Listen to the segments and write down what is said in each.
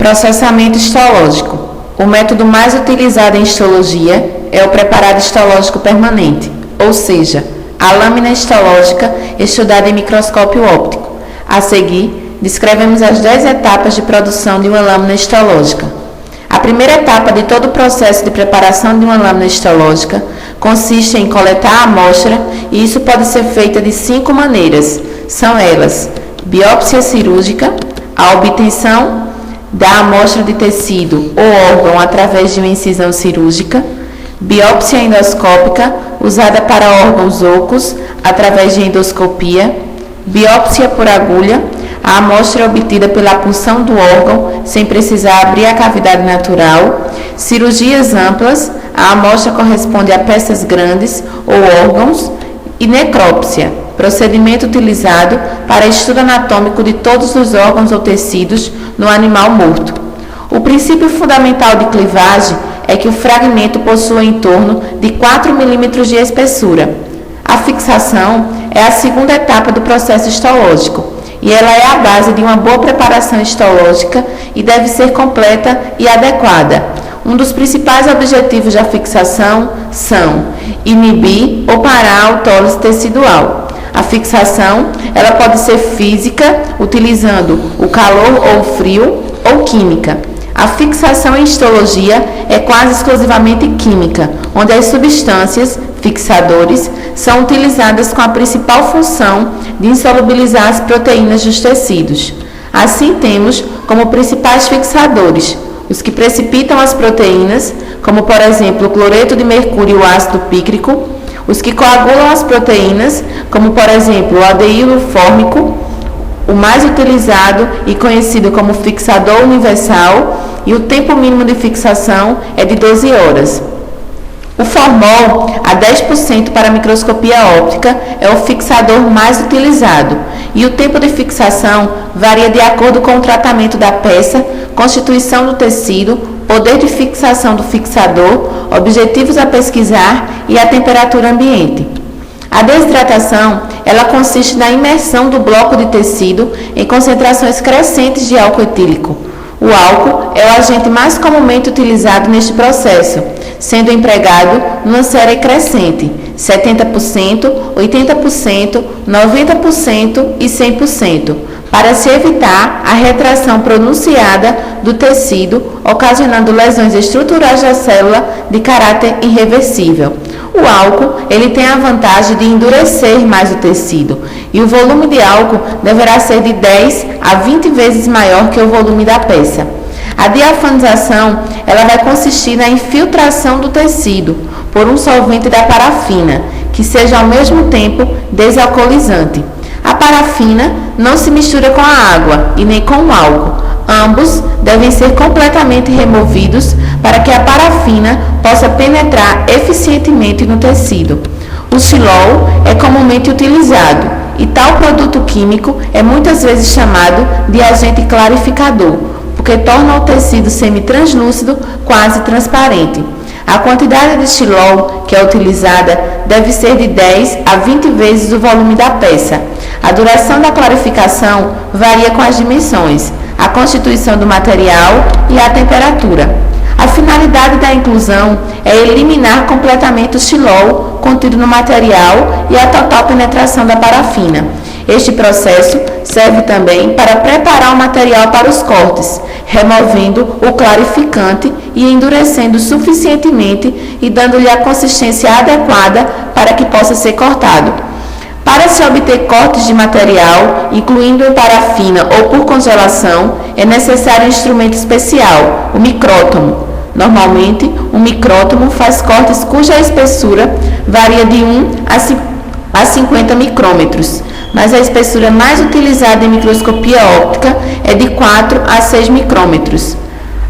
Processamento histológico. O método mais utilizado em histologia é o preparado histológico permanente, ou seja, a lâmina histológica estudada em microscópio óptico. A seguir, descrevemos as 10 etapas de produção de uma lâmina histológica. A primeira etapa de todo o processo de preparação de uma lâmina histológica consiste em coletar a amostra, e isso pode ser feito de 5 maneiras. São elas: biópsia cirúrgica, a obtenção da amostra de tecido ou órgão através de uma incisão cirúrgica; biópsia endoscópica, usada para órgãos ocos através de endoscopia; biópsia por agulha, a amostra é obtida pela punção do órgão sem precisar abrir a cavidade natural; cirurgias amplas, a amostra corresponde a peças grandes ou órgãos; e necrópsia, procedimento utilizado para estudo anatômico de todos os órgãos ou tecidos no animal morto. O princípio fundamental de clivagem é que o fragmento possua em torno de 4 milímetros de espessura. A fixação é a segunda etapa do processo histológico, e ela é a base de uma boa preparação histológica e deve ser completa e adequada. Um dos principais objetivos da fixação são inibir ou parar a autólise tecidual. A fixação ela pode ser física, utilizando o calor ou o frio, ou química. A fixação em histologia é quase exclusivamente química, onde as substâncias, fixadores, são utilizadas com a principal função de insolubilizar as proteínas dos tecidos. Assim, temos como principais fixadores os que precipitam as proteínas, como por exemplo o cloreto de mercúrio e o ácido pícrico; os que coagulam as proteínas, como por exemplo o aldeído fórmico, o mais utilizado e conhecido como fixador universal, e o tempo mínimo de fixação é de 12 horas. O formol, a 10% para a microscopia óptica, é o fixador mais utilizado, e o tempo de fixação varia de acordo com o tratamento da peça, constituição do tecido, poder de fixação do fixador, objetivos a pesquisar e a temperatura ambiente. A desidratação, ela consiste na imersão do bloco de tecido em concentrações crescentes de álcool etílico. O álcool é o agente mais comumente utilizado neste processo, sendo empregado numa série crescente, 70%, 80%, 90% e 100%, para se evitar a retração pronunciada do tecido, ocasionando lesões estruturais da célula de caráter irreversível. O álcool, ele tem a vantagem de endurecer mais o tecido, e o volume de álcool deverá ser de 10 a 20 vezes maior que o volume da peça. A diafanização, ela vai consistir na infiltração do tecido por um solvente da parafina, que seja ao mesmo tempo desalcoolizante. A parafina não se mistura com a água e nem com o álcool. Ambos devem ser completamente removidos para que a parafina possa penetrar eficientemente no tecido. O xilol é comumente utilizado, e tal produto químico é muitas vezes chamado de agente clarificador, porque torna o tecido semitranslúcido quase transparente. A quantidade de xilol que é utilizada deve ser de 10 a 20 vezes o volume da peça. A duração da clarificação varia com as dimensões, a constituição do material e a temperatura. A finalidade da inclusão é eliminar completamente o xilol contido no material e a total penetração da parafina. Este processo serve também para preparar o material para os cortes, removendo o clarificante e endurecendo suficientemente e dando-lhe a consistência adequada para que possa ser cortado. Para se obter cortes de material, incluindo em parafina ou por congelação, é necessário um instrumento especial, o micrótomo. Normalmente, um micrótomo faz cortes cuja espessura varia de 1 a 50 micrômetros, mas a espessura mais utilizada em microscopia óptica é de 4 a 6 micrômetros.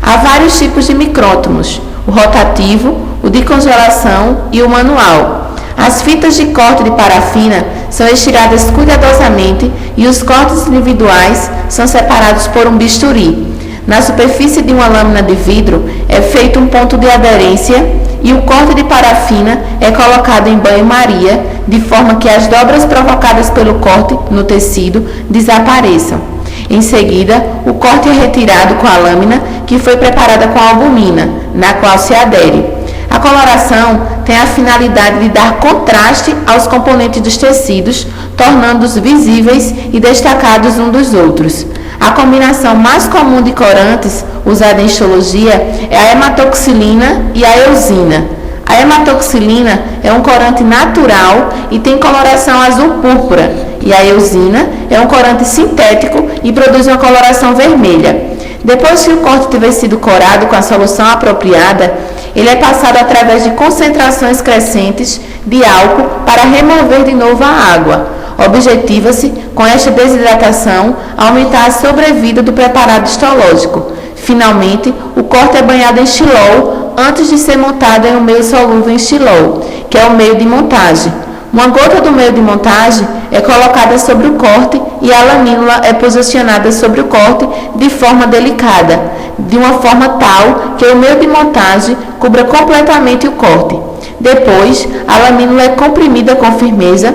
Há vários tipos de micrótomos: o rotativo, o de congelação e o manual. As fitas de corte de parafina são estiradas cuidadosamente e os cortes individuais são separados por um bisturi. Na superfície de uma lâmina de vidro é feito um ponto de aderência e o corte de parafina é colocado em banho-maria, de forma que as dobras provocadas pelo corte no tecido desapareçam. Em seguida, o corte é retirado com a lâmina que foi preparada com a albumina, na qual se adere. A coloração tem a finalidade de dar contraste aos componentes dos tecidos, tornando-os visíveis e destacados uns dos outros. A combinação mais comum de corantes usada em histologia é a hematoxilina e a eosina. A hematoxilina é um corante natural e tem coloração azul-púrpura, e a eosina é um corante sintético e produz uma coloração vermelha. Depois que o corte tiver sido corado com a solução apropriada, ele é passado através de concentrações crescentes de álcool para remover de novo a água. Objetiva-se, com esta desidratação, aumentar a sobrevida do preparado histológico. Finalmente, o corte é banhado em xilol antes de ser montado em um meio solúvel em xilol, que é o meio de montagem. Uma gota do meio de montagem é colocada sobre o corte e a lamínula é posicionada sobre o corte de forma delicada, de uma forma tal que o meio de montagem cubra completamente o corte. Depois, a lamínula é comprimida com firmeza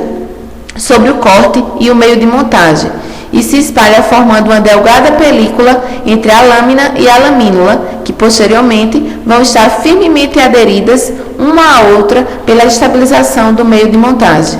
sobre o corte e o meio de montagem e se espalha formando uma delgada película entre a lâmina e a lamínula, que posteriormente vão estar firmemente aderidas uma à outra pela estabilização do meio de montagem.